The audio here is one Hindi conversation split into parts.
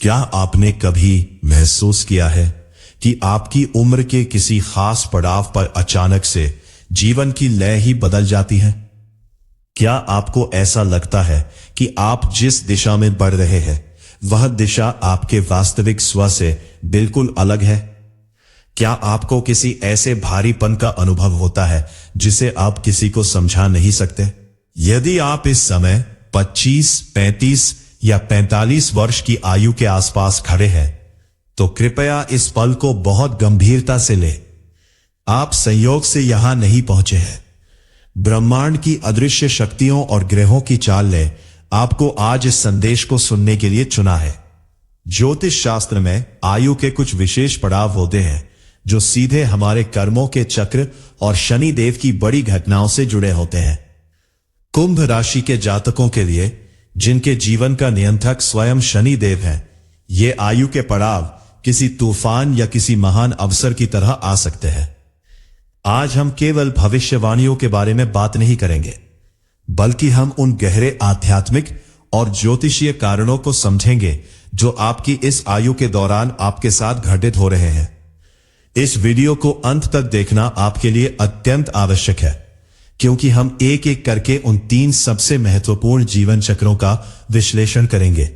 क्या आपने कभी महसूस किया है कि आपकी उम्र के किसी खास पड़ाव पर अचानक से जीवन की लय ही बदल जाती है? क्या आपको ऐसा लगता है कि आप जिस दिशा में बढ़ रहे हैं वह दिशा आपके वास्तविक स्व से बिल्कुल अलग है? क्या आपको किसी ऐसे भारीपन का अनुभव होता है जिसे आप किसी को समझा नहीं सकते? यदि आप इस समय 25, 35 या 45 वर्ष की आयु के आसपास खड़े हैं, तो कृपया इस पल को बहुत गंभीरता से लें। आप संयोग से यहां नहीं पहुंचे हैं। ब्रह्मांड की अदृश्य शक्तियों और ग्रहों की चाल ने आपको आज इस संदेश को सुनने के लिए चुना है। ज्योतिष शास्त्र में आयु के कुछ विशेष पड़ाव होते हैं जो सीधे हमारे कर्मों के चक्र और शनि देव की बड़ी घटनाओं से जुड़े होते हैं। कुंभ राशि के जातकों के लिए, जिनके जीवन का नियंत्रक स्वयं शनि देव है, ये आयु के पड़ाव किसी तूफान या किसी महान अवसर की तरह आ सकते हैं। आज हम केवल भविष्यवाणियों के बारे में बात नहीं करेंगे, बल्कि हम उन गहरे आध्यात्मिक और ज्योतिषीय कारणों को समझेंगे जो आपकी इस आयु के दौरान आपके साथ घटित हो रहे हैं। इस वीडियो को अंत तक देखना आपके लिए अत्यंत आवश्यक है, क्योंकि हम एक एक करके उन 3 सबसे महत्वपूर्ण जीवन चक्रों का विश्लेषण करेंगे,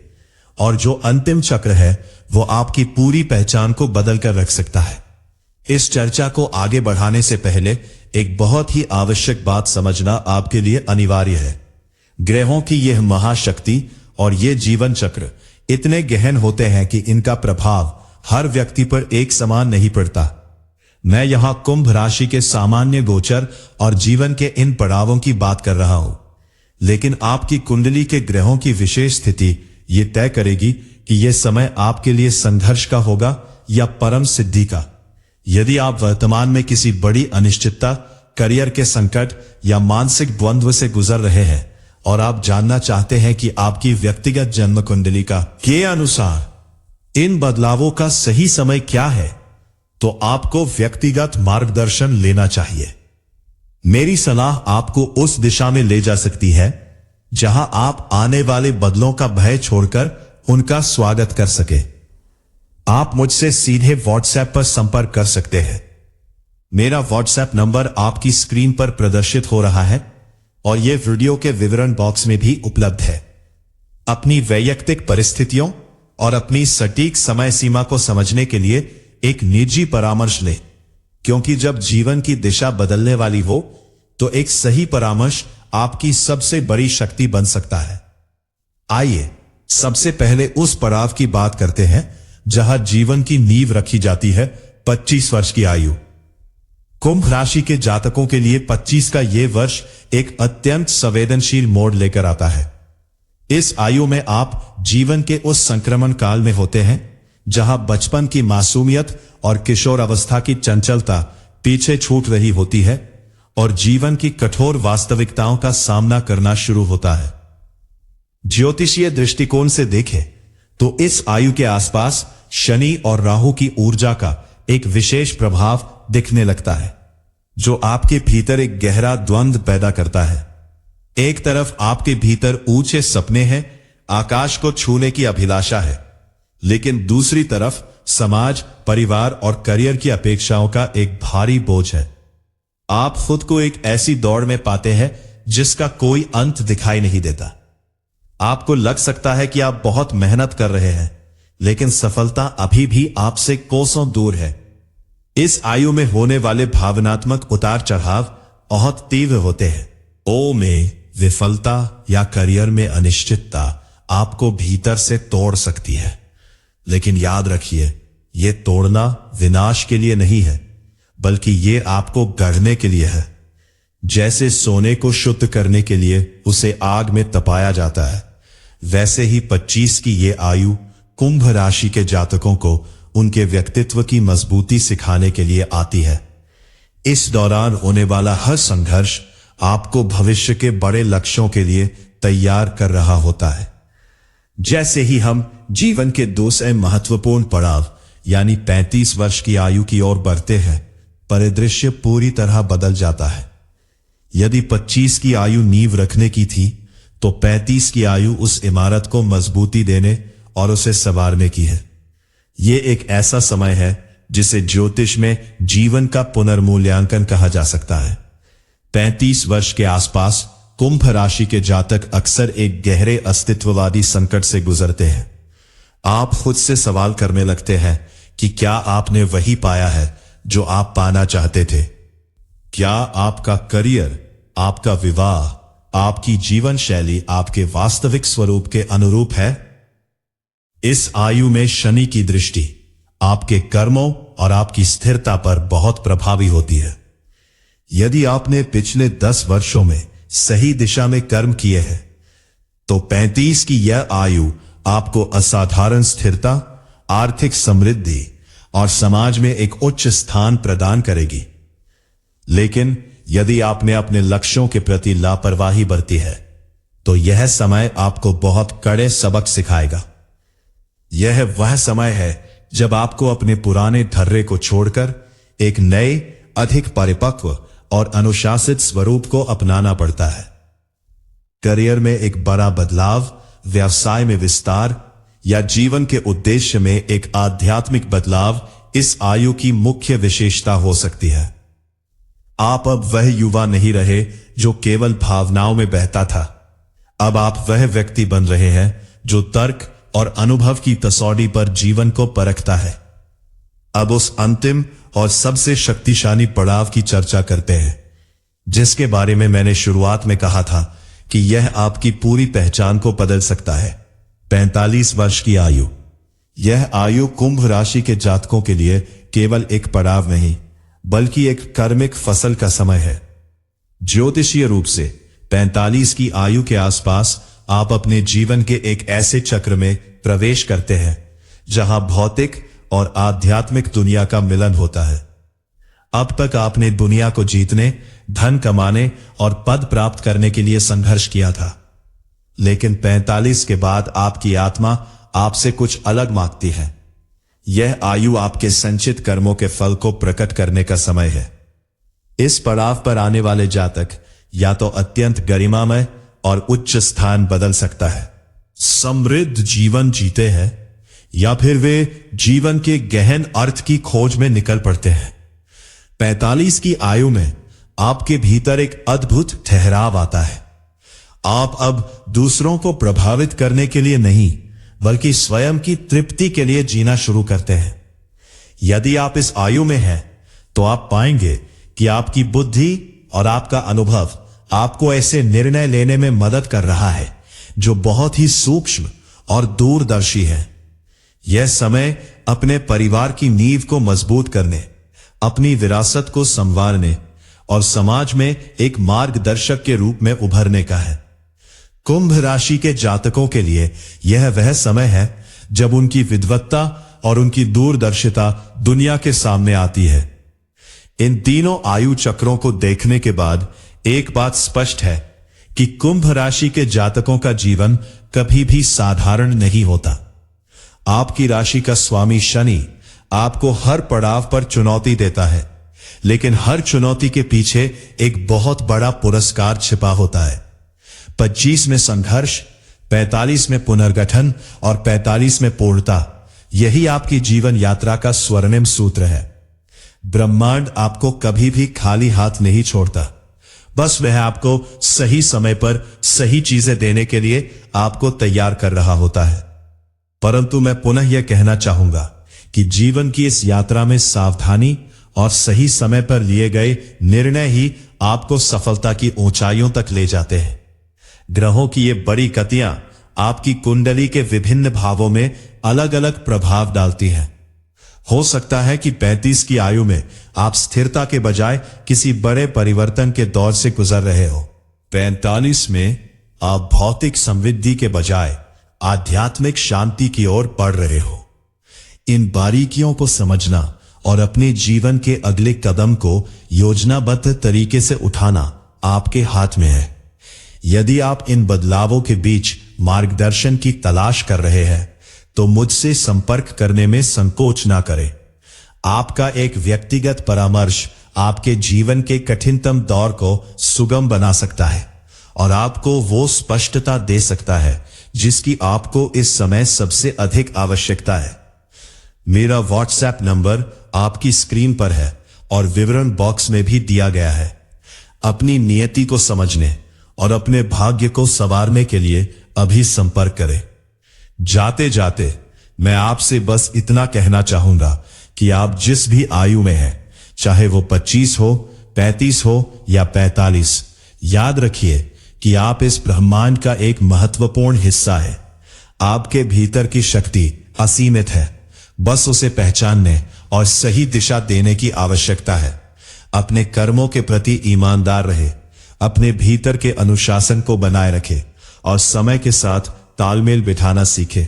और जो अंतिम चक्र है वो आपकी पूरी पहचान को बदल कर रख सकता है। इस चर्चा को आगे बढ़ाने से पहले एक बहुत ही आवश्यक बात समझना आपके लिए अनिवार्य है। ग्रहों की यह महाशक्ति और ये जीवन चक्र इतने गहन होते हैं कि इनका प्रभाव हर व्यक्ति पर एक समान नहीं पड़ता। मैं यहां कुंभ राशि के सामान्य गोचर और जीवन के इन पड़ावों की बात कर रहा हूं, लेकिन आपकी कुंडली के ग्रहों की विशेष स्थिति ये तय करेगी कि यह समय आपके लिए संघर्ष का होगा या परम सिद्धि का। यदि आप वर्तमान में किसी बड़ी अनिश्चितता, करियर के संकट या मानसिक द्वंद्व से गुजर रहे हैं और आप जानना चाहते हैं कि आपकी व्यक्तिगत जन्म कुंडली के अनुसार इन बदलावों का सही समय क्या है, तो आपको व्यक्तिगत मार्गदर्शन लेना चाहिए। मेरी सलाह आपको उस दिशा में ले जा सकती है जहां आप आने वाले बदलों का भय छोड़कर उनका स्वागत कर सके। आप मुझसे सीधे व्हाट्सएप पर संपर्क कर सकते हैं। मेरा व्हाट्सएप नंबर आपकी स्क्रीन पर प्रदर्शित हो रहा है और यह वीडियो के विवरण बॉक्स में भी उपलब्ध है। अपनी वैयक्तिक परिस्थितियों और अपनी सटीक समय सीमा को समझने के लिए एक निजी परामर्श लें, क्योंकि जब जीवन की दिशा बदलने वाली हो तो एक सही परामर्श आपकी सबसे बड़ी शक्ति बन सकता है। आइए सबसे पहले उस पड़ाव की बात करते हैं जहां जीवन की नींव रखी जाती है, 25 वर्ष की आयु। कुंभ राशि के जातकों के लिए 25 का यह वर्ष एक अत्यंत संवेदनशील मोड़ लेकर आता है। इस आयु में आप जीवन के उस संक्रमण काल में होते हैं जहां बचपन की मासूमियत और किशोर अवस्था की चंचलता पीछे छूट रही होती है और जीवन की कठोर वास्तविकताओं का सामना करना शुरू होता है। ज्योतिषीय दृष्टिकोण से देखें तो इस आयु के आसपास शनि और राहु की ऊर्जा का एक विशेष प्रभाव दिखने लगता है, जो आपके भीतर एक गहरा द्वंद्व पैदा करता है। एक तरफ आपके भीतर ऊंचे सपने हैं, आकाश को छूने की अभिलाषा है, लेकिन दूसरी तरफ समाज, परिवार और करियर की अपेक्षाओं का एक भारी बोझ है। आप खुद को एक ऐसी दौड़ में पाते हैं जिसका कोई अंत दिखाई नहीं देता। आपको लग सकता है कि आप बहुत मेहनत कर रहे हैं, लेकिन सफलता अभी भी आपसे कोसों दूर है। इस आयु में होने वाले भावनात्मक उतार चढ़ाव बहुत तीव्र होते हैं। ओ में विफलता या करियर में अनिश्चितता आपको भीतर से तोड़ सकती है, लेकिन याद रखिए, यह तोड़ना विनाश के लिए नहीं है, बल्कि यह आपको गढ़ने के लिए है। जैसे सोने को शुद्ध करने के लिए उसे आग में तपाया जाता है, वैसे ही 25 की यह आयु कुंभ राशि के जातकों को उनके व्यक्तित्व की मजबूती सिखाने के लिए आती है। इस दौरान होने वाला हर संघर्ष आपको भविष्य के बड़े लक्ष्यों के लिए तैयार कर रहा होता है। जैसे ही हम जीवन के दूसरे महत्वपूर्ण पड़ाव यानी 35 वर्ष की आयु की ओर बढ़ते हैं, परिदृश्य पूरी तरह बदल जाता है। यदि 25 की आयु नींव रखने की थी, तो 35 की आयु उस इमारत को मजबूती देने और उसे संवारने की है। ये एक ऐसा समय है जिसे ज्योतिष में जीवन का पुनर्मूल्यांकन कहा जा सकता है। 35 वर्ष के आसपास कुंभ राशि के जातक अक्सर एक गहरे अस्तित्ववादी संकट से गुजरते हैं। आप खुद से सवाल करने लगते हैं कि क्या आपने वही पाया है जो आप पाना चाहते थे? क्या आपका करियर, आपका विवाह, आपकी जीवन शैली आपके वास्तविक स्वरूप के अनुरूप है? इस आयु में शनि की दृष्टि आपके कर्मों और आपकी स्थिरता पर बहुत प्रभावी होती है। यदि आपने पिछले 10 वर्षों में सही दिशा में कर्म किए हैं, तो 35 की यह आयु आपको असाधारण स्थिरता, आर्थिक समृद्धि और समाज में एक उच्च स्थान प्रदान करेगी। लेकिन यदि आपने अपने लक्ष्यों के प्रति लापरवाही बरती है, तो यह समय आपको बहुत कड़े सबक सिखाएगा। यह वह समय है जब आपको अपने पुराने ढर्रे को छोड़कर एक नए, अधिक परिपक्व और अनुशासित स्वरूप को अपनाना पड़ता है। करियर में एक बड़ा बदलाव, व्यवसाय में विस्तार या जीवन के उद्देश्य में एक आध्यात्मिक बदलाव इस आयु की मुख्य विशेषता हो सकती है। आप अब वह युवा नहीं रहे जो केवल भावनाओं में बहता था। अब आप वह व्यक्ति बन रहे हैं जो तर्क और अनुभव की तसौड़ी पर जीवन को परखता है। अब उस अंतिम और सबसे शक्तिशाली पड़ाव की चर्चा करते हैं, जिसके बारे में मैंने शुरुआत में कहा था कि यह आपकी पूरी पहचान को बदल सकता है। 45 वर्ष की आयु। यह आयु कुंभ राशि के जातकों के लिए केवल एक पड़ाव नहीं, बल्कि एक कर्मिक फसल का समय है। ज्योतिषीय रूप से 45 की आयु के आसपास आप अपने जीवन के एक ऐसे चक्र में प्रवेश करते हैं जहां भौतिक और आध्यात्मिक दुनिया का मिलन होता है। अब तक आपने दुनिया को जीतने, धन कमाने और पद प्राप्त करने के लिए संघर्ष किया था, लेकिन 45 के बाद आपकी आत्मा आपसे कुछ अलग मांगती है। यह आयु आपके संचित कर्मों के फल को प्रकट करने का समय है। इस पड़ाव पर आने वाले जातक या तो अत्यंत गरिमामय और उच्च स्थान बदल सकता है, समृद्ध जीवन जीते हैं, या फिर वे जीवन के गहन अर्थ की खोज में निकल पड़ते हैं। 45 की आयु में आपके भीतर एक अद्भुत ठहराव आता है। आप अब दूसरों को प्रभावित करने के लिए नहीं, बल्कि स्वयं की तृप्ति के लिए जीना शुरू करते हैं। यदि आप इस आयु में हैं, तो आप पाएंगे कि आपकी बुद्धि और आपका अनुभव आपको ऐसे निर्णय लेने में मदद कर रहा है जो बहुत ही सूक्ष्म और दूरदर्शी है। यह समय अपने परिवार की नींव को मजबूत करने, अपनी विरासत को संवारने और समाज में एक मार्गदर्शक के रूप में उभरने का है। कुंभ राशि के जातकों के लिए यह वह समय है जब उनकी विद्वत्ता और उनकी दूरदर्शिता दुनिया के सामने आती है। इन तीनों आयु चक्रों को देखने के बाद एक बात स्पष्ट है कि कुंभ राशि के जातकों का जीवन कभी भी साधारण नहीं होता। आपकी राशि का स्वामी शनि आपको हर पड़ाव पर चुनौती देता है, लेकिन हर चुनौती के पीछे एक बहुत बड़ा पुरस्कार छिपा होता है। 25 में संघर्ष, 45 में पुनर्गठन और 45 में पूर्णता, यही आपकी जीवन यात्रा का स्वर्णिम सूत्र है। ब्रह्मांड आपको कभी भी खाली हाथ नहीं छोड़ता। बस वह आपको सही समय पर सही चीजें देने के लिए आपको तैयार कर रहा होता है। परंतु मैं पुनः यह कहना चाहूंगा कि जीवन की इस यात्रा में सावधानी और सही समय पर लिए गए निर्णय ही आपको सफलता की ऊंचाइयों तक ले जाते हैं। ग्रहों की ये बड़ी गतियां आपकी कुंडली के विभिन्न भावों में अलग अलग प्रभाव डालती हैं। हो सकता है कि 35 की आयु में आप स्थिरता के बजाय किसी बड़े परिवर्तन के दौर से गुजर रहे हो। 45 में आप भौतिक समृद्धि के बजाय आध्यात्मिक शांति की ओर बढ़ रहे हो। इन बारीकियों को समझना और अपने जीवन के अगले कदम को योजनाबद्ध तरीके से उठाना आपके हाथ में है। यदि आप इन बदलावों के बीच मार्गदर्शन की तलाश कर रहे हैं, तो मुझसे संपर्क करने में संकोच ना करें। आपका एक व्यक्तिगत परामर्श आपके जीवन के कठिनतम दौर को सुगम बना सकता है और आपको वो स्पष्टता दे सकता है जिसकी आपको इस समय सबसे अधिक आवश्यकता है। मेरा व्हाट्सएप नंबर आपकी स्क्रीन पर है और विवरण बॉक्स में भी दिया गया है। अपनी नियति को समझने और अपने भाग्य को संवारने के लिए अभी संपर्क करें। जाते जाते मैं आपसे बस इतना कहना चाहूंगा कि आप जिस भी आयु में हैं, चाहे वो 25 हो, 35 हो या 45, याद रखिए कि आप इस ब्रह्मांड का एक महत्वपूर्ण हिस्सा है। आपके भीतर की शक्ति असीमित है, बस उसे पहचानने और सही दिशा देने की आवश्यकता है। अपने कर्मों के प्रति ईमानदार रहे, अपने भीतर के अनुशासन को बनाए रखे और समय के साथ तालमेल बिठाना सीखे।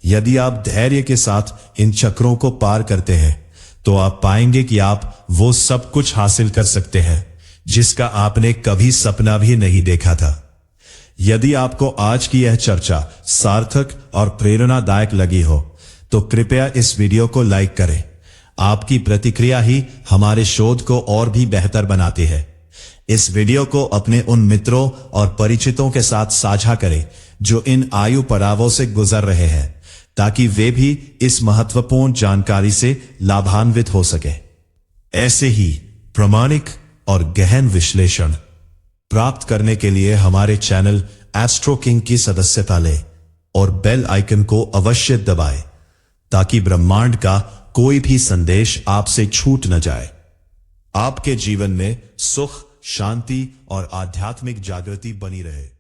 यदि आप धैर्य के साथ इन चक्रों को पार करते हैं तो आप पाएंगे कि आप वो सब कुछ हासिल कर सकते हैं जिसका आपने कभी सपना भी नहीं देखा था। यदि आपको आज की यह चर्चा सार्थक और प्रेरणादायक लगी हो तो कृपया इस वीडियो को लाइक करें। आपकी प्रतिक्रिया ही हमारे शोध को और भी बेहतर बनाती है। इस वीडियो को अपने उन मित्रों और परिचितों के साथ साझा करें जो इन आयु पड़ावों से गुजर रहे हैं, ताकि वे भी इस महत्वपूर्ण जानकारी से लाभान्वित हो सके। ऐसे ही प्रामाणिक और गहन विश्लेषण प्राप्त करने के लिए हमारे चैनल एस्ट्रो किंग की सदस्यता लें और बेल आइकन को अवश्य दबाएं, ताकि ब्रह्मांड का कोई भी संदेश आपसे छूट न जाए। आपके जीवन में सुख, शांति और आध्यात्मिक जागृति बनी रहे।